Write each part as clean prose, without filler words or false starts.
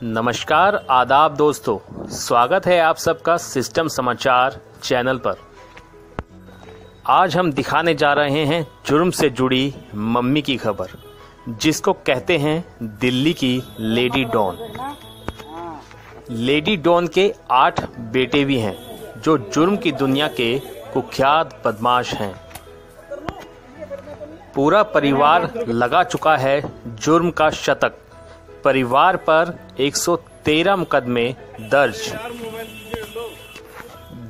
नमस्कार आदाब दोस्तों, स्वागत है आप सबका सिस्टम समाचार चैनल पर। आज हम दिखाने जा रहे हैं जुर्म से जुड़ी मम्मी की खबर, जिसको कहते हैं दिल्ली की लेडी डॉन। लेडी डॉन के 8 बेटे भी हैं जो जुर्म की दुनिया के कुख्यात बदमाश हैं। पूरा परिवार लगा चुका है जुर्म का शतक। परिवार पर 113 मुकदमे दर्ज।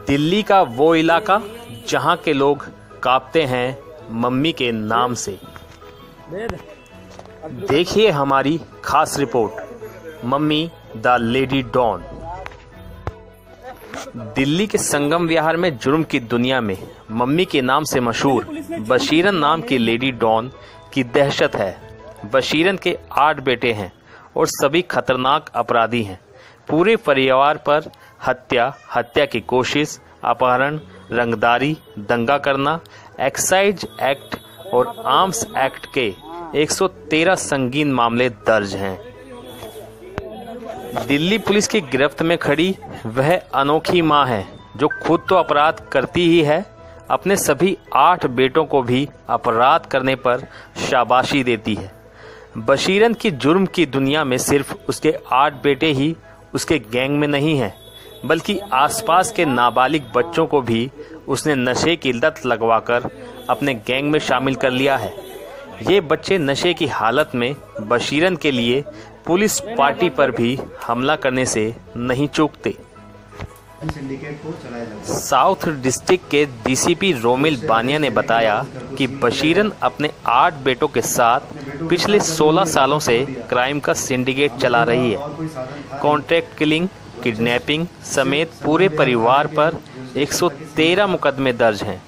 दिल्ली का वो इलाका जहां के लोग कांपते हैं मम्मी के नाम से। देखिए हमारी खास रिपोर्ट, mummy the lady don. Delhi के संगम विहार में जुर्म की दुनिया में मम्मी के नाम से मशहूर बशीरन नाम की लेडी डॉन की दहशत है। बशीरन के 8 बेटे हैं और सभी खतरनाक अपराधी हैं। पूरे परिवार पर हत्या की कोशिश, अपहरण, रंगदारी, दंगा करना, एक्साइज एक्ट और आर्म्स एक्ट के 113 संगीन मामले दर्ज हैं। दिल्ली पुलिस की गिरफ्त में खड़ी वह अनोखी मां है जो खुद तो अपराध करती ही है, अपने सभी 8 बेटों को भी अपराध करने पर शाबाशी देती है। बशीरन की जुर्म की दुनिया में सिर्फ उसके 8 बेटे ही उसके गैंग में नहीं हैं, बल्कि आसपास के नाबालिग बच्चों को भी उसने नशे की लत लगवाकर अपने गैंग में शामिल कर लिया है। ये बच्चे नशे की हालत में बशीरन के लिए पुलिस पार्टी पर भी हमला करने से नहीं चूकते। साउथ डिस्ट्रिक्ट के डीसीपी रोमिल बानिया ने बताया कि बशीरन अपने 8 बेटों के साथ पिछले 16 सालों से क्राइम का सिंडिकेट चला रही है। कॉन्ट्रैक्ट किलिंग, किडनैपिंग समेत पूरे परिवार पर 113 मुकदमे दर्ज हैं।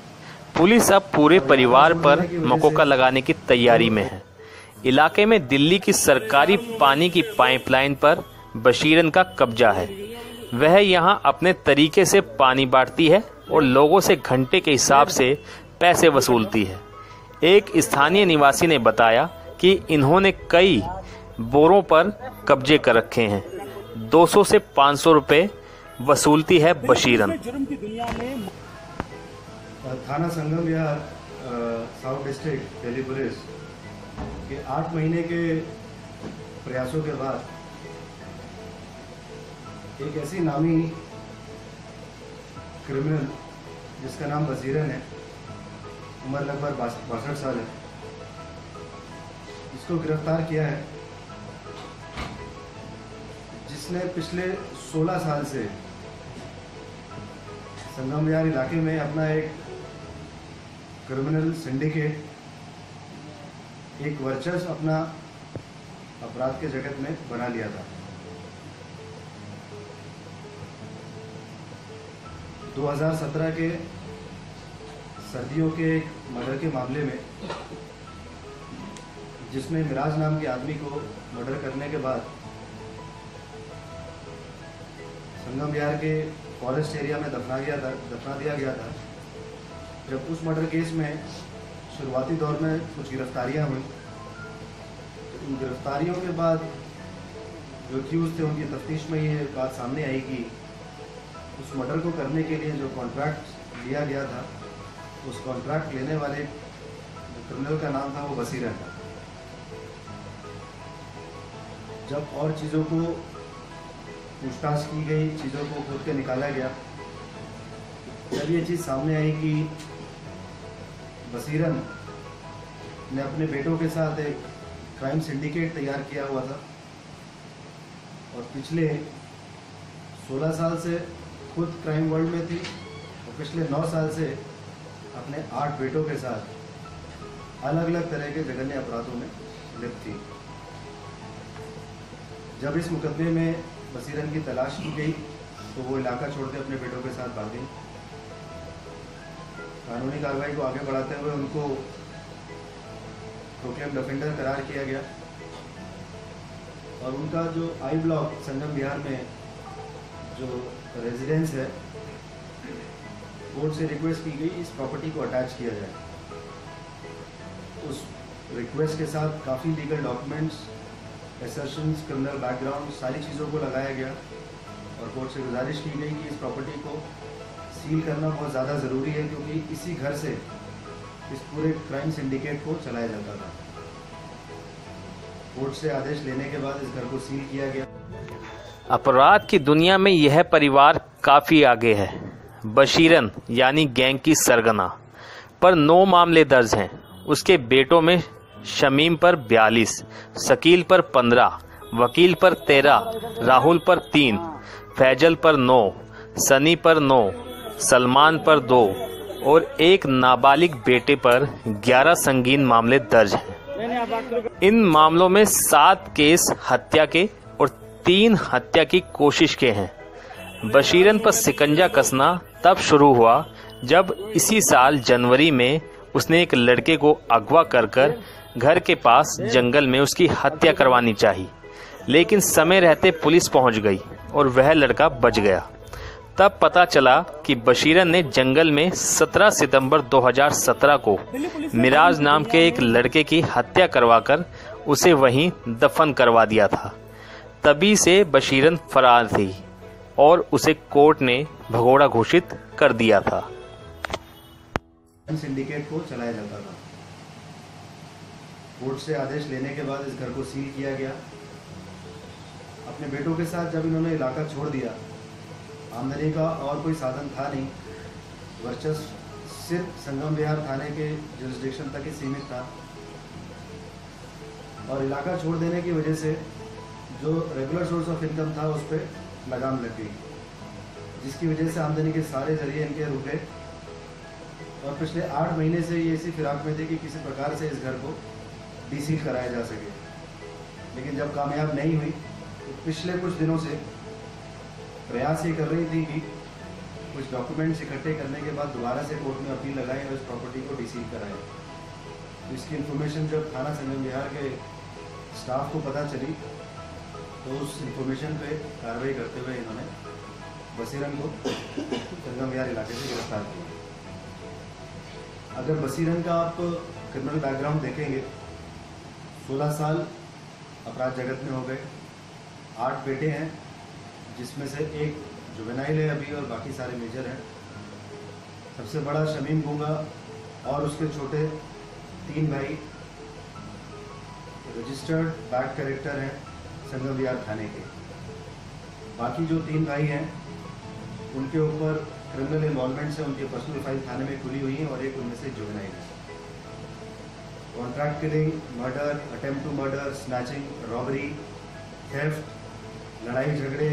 पुलिस अब पूरे परिवार पर मकोका लगाने की तैयारी में है। इलाके में दिल्ली की सरकारी पानी की पाइपलाइन पर बशीरन का कब्जा है। वह यहां अपने तरीके से पानी बांटती है और लोगों से घंटे के हिसाब से पैसे वसूलती है। एक स्थानीय निवासी ने बताया कि इन्होंने कई बोरों पर कब्जे कर रखे हैं। 200 से 500 रुपए वसूलती है बशीरन। थाना संगम विहार, साउथ डिस्ट्रिक्ट दिल्ली पुलिस के 8 महीने के प्रयासों के बाद एक ऐसी नामी क्रिमिनल जिसका नाम बशीरन है, उम्र लगभग 62 साल है, इसको गिरफ्तार किया है, जिसने पिछले 16 साल से संगम विहार इलाके में अपना एक क्रिमिनल सिंडिकेट, एक वर्चस्व अपना अपराध के जगत में बना लिया था। 2017 के सर्दियों के एक मर्डर के मामले में, जिसमें मिराज नाम के आदमी को मर्डर करने के बाद संगम विहार के फॉरेस्ट एरिया में दफना दिया गया था। जब उस मर्डर केस में शुरुआती दौर में कुछ गिरफ्तारियां हुई, तो उन गिरफ्तारियों के बाद जो एक्यूज थे उनकी तफ्तीश में ये बात सामने आई कि उस मर्डर को करने के लिए जो कॉन्ट्रैक्ट लिया गया था, उस कॉन्ट्रैक्ट लेने वाले क्रिमिनल का नाम था वो बशीरन था। जब और चीज़ों को पूछताछ की गई, चीज़ों को खोद के निकाला गया, जब ये चीज़ सामने आई कि बशीरन ने अपने बेटों के साथ एक क्राइम सिंडिकेट तैयार किया हुआ था और पिछले 16 साल से खुद क्राइम वर्ल्ड में थी और पिछले 9 साल से अपने 8 बेटों के साथ अलग अलग तरह के जघन्य अपराधों में लिप्त थी। जब इस मुकदमे में बशीरन की तलाश की गई तो वो इलाका छोड़कर अपने बेटों के साथ भाग गई। कानूनी कार्रवाई को आगे बढ़ाते हुए उनको प्रोक्लेम डिफेंडर करार किया गया और उनका जो आई ब्लॉक संगम विहार में जो रेजिडेंस है, कोर्ट से रिक्वेस्ट की गई इस प्रॉपर्टी को अटैच किया जाए। उस रिक्वेस्ट के साथ काफ़ी legal documents assertions, criminal background, सारी चीज़ों को लगाया गया और कोर्ट से गुजारिश की गई कि इस प्रॉपर्टी को सील करना बहुत ज़्यादा ज़रूरी है, क्योंकि इसी घर से इस पूरे क्राइम सिंडिकेट को चलाया जाता था। कोर्ट से आदेश लेने के बाद इस घर को सील किया गया। अपराध की दुनिया में यह परिवार काफ़ी आगे है। बशीरन यानी गैंग की सरगना पर 9 मामले दर्ज हैं। उसके बेटों में शमीम पर 42, शकील पर 15, वकील पर 13, राहुल पर 3, फैजल पर 9, सनी पर 9, सलमान पर 2 और एक नाबालिग बेटे पर 11 संगीन मामले दर्ज हैं। इन मामलों में 7 केस हत्या के और 3 हत्या की कोशिश के हैं। बशीरन पर शिकंजा कसना तब शुरू हुआ जब इसी साल जनवरी में उसने एक लड़के को अगवा कर घर के पास जंगल में उसकी हत्या करवानी चाहिए, लेकिन समय रहते पुलिस पहुंच गई और वह लड़का बच गया। तब पता चला कि बशीरन ने जंगल में 17 सितंबर 2017 को मिराज नाम के एक लड़के की हत्या करवाकर उसे वहीं दफन करवा दिया था। तभी से बशीरन फरार थी और उसे कोर्ट ने भगोड़ा घोषित कर दिया था। सिंडिकेट को चलाया जाता था। कोर्ट से आदेश लेने के बाद इस घर को सील किया गया। अपने बेटों के साथ जब इन्होंने इलाका छोड़ दिया, आमदनी का और कोई साधन था नहीं, वर्चस्व सिर्फ संगम विहार थाने के जुरिस्डिक्शन तक ही सीमित था और इलाका छोड़ देने की वजह से जो रेगुलर सोर्स ऑफ इनकम था उस पर लगाम लग गई, जिसकी वजह से आमदनी के सारे जरिए इनके रुक गए और पिछले 8 महीने से ये इसी फिराक में थे कि किसी प्रकार से इस घर को डीसील कराया जा सके। लेकिन जब कामयाब नहीं हुई तो पिछले कुछ दिनों से प्रयास ये कर रही थी कि कुछ डॉक्यूमेंट्स इकट्ठे करने के बाद दोबारा से कोर्ट में अपील लगाएं और इस प्रॉपर्टी को डीसील कराएं। तो इसकी इन्फॉर्मेशन जब थाना संगम विहार के स्टाफ को पता चली तो उस इन्फॉर्मेशन पे कार्रवाई करते हुए इन्होंने बशीरन को संगम विहार इलाके से गिरफ्तार किया। अगर बशीरन का आप क्रिमिनल बैकग्राउंड देखेंगे, 16 साल अपराध जगत में हो गए, 8 बेटे हैं जिसमें से एक जुवेनाइल है अभी और बाकी सारे मेजर हैं। सबसे बड़ा शमीम गूंगा और उसके छोटे 3 भाई रजिस्टर्ड बैड कैरेक्टर हैं संगम विहार थाने के। बाकी जो 3 भाई हैं उनके ऊपर क्रिमिनल इन्वॉल्वमेंट से उनके पर्सनल फाइल थाने में खुली हुई है और एक उनमें से जुवेनाइल है। Contract killing, murder, attempt to murder, snatching, robbery, theft, लड़ाई झगड़े,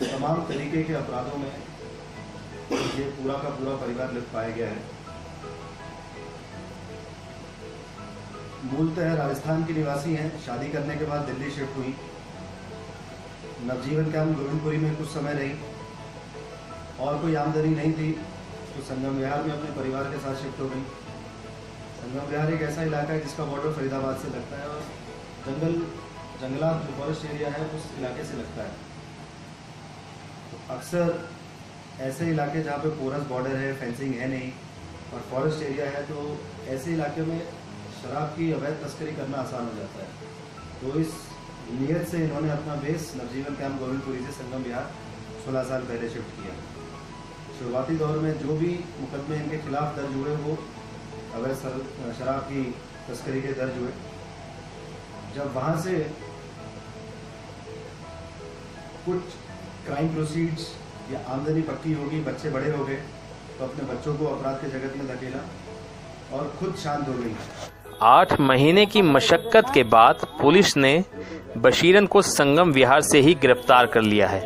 तमाम तरीके के अपराधों में ये पूरा का पूरा परिवार लिप्त पाया गया है। मूलतः राजस्थान की निवासी हैं, शादी करने के बाद दिल्ली शिफ्ट हुई। नवजीवन कैंप गोविंदपुरी में कुछ समय रही और कोई आमदनी नहीं थी तो संगम विहार में अपने परिवार के साथ शिफ्ट हो गई। संगम विहार एक ऐसा इलाका है जिसका बॉर्डर फरीदाबाद से लगता है और जंगलात जो फॉरेस्ट एरिया है उस इलाके से लगता है। तो अक्सर ऐसे इलाके जहाँ पे पोरस बॉर्डर है, फेंसिंग है नहीं और फॉरेस्ट एरिया है, तो ऐसे इलाके में शराब की अवैध तस्करी करना आसान हो जाता है। तो इस नीयत से इन्होंने अपना बेस नवजीवन कैंप गोविंदपुरी से संगम विहार 16 साल पहले शिफ्ट किया। शुरुआती दौर में जो भी मुकदमे इनके खिलाफ दर्ज हुए वो अवैध शराब की तस्करी के दर्ज हुए। जब वहाँ से कुछ क्राइम प्रोसीड्स या आमदनी पक्की होगी, बच्चे बड़े हो गए, तो अपने बच्चों को अपराध के जगत में धकेला और खुद शांत हो गई। 8 महीने की मशक्कत के बाद पुलिस ने बशीरन को संगम विहार से ही गिरफ्तार कर लिया है।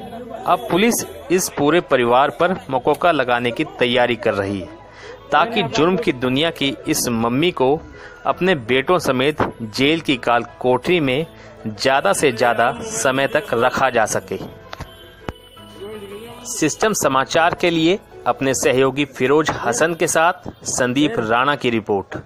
अब पुलिस इस पूरे परिवार पर मकोका लगाने की तैयारी कर रही है ताकि जुर्म की दुनिया की इस मम्मी को अपने बेटों समेत जेल की काल कोठरी में ज़्यादा से ज़्यादा समय तक रखा जा सके। सिस्टम समाचार के लिए अपने सहयोगी फिरोज हसन के साथ संदीप राणा की रिपोर्ट।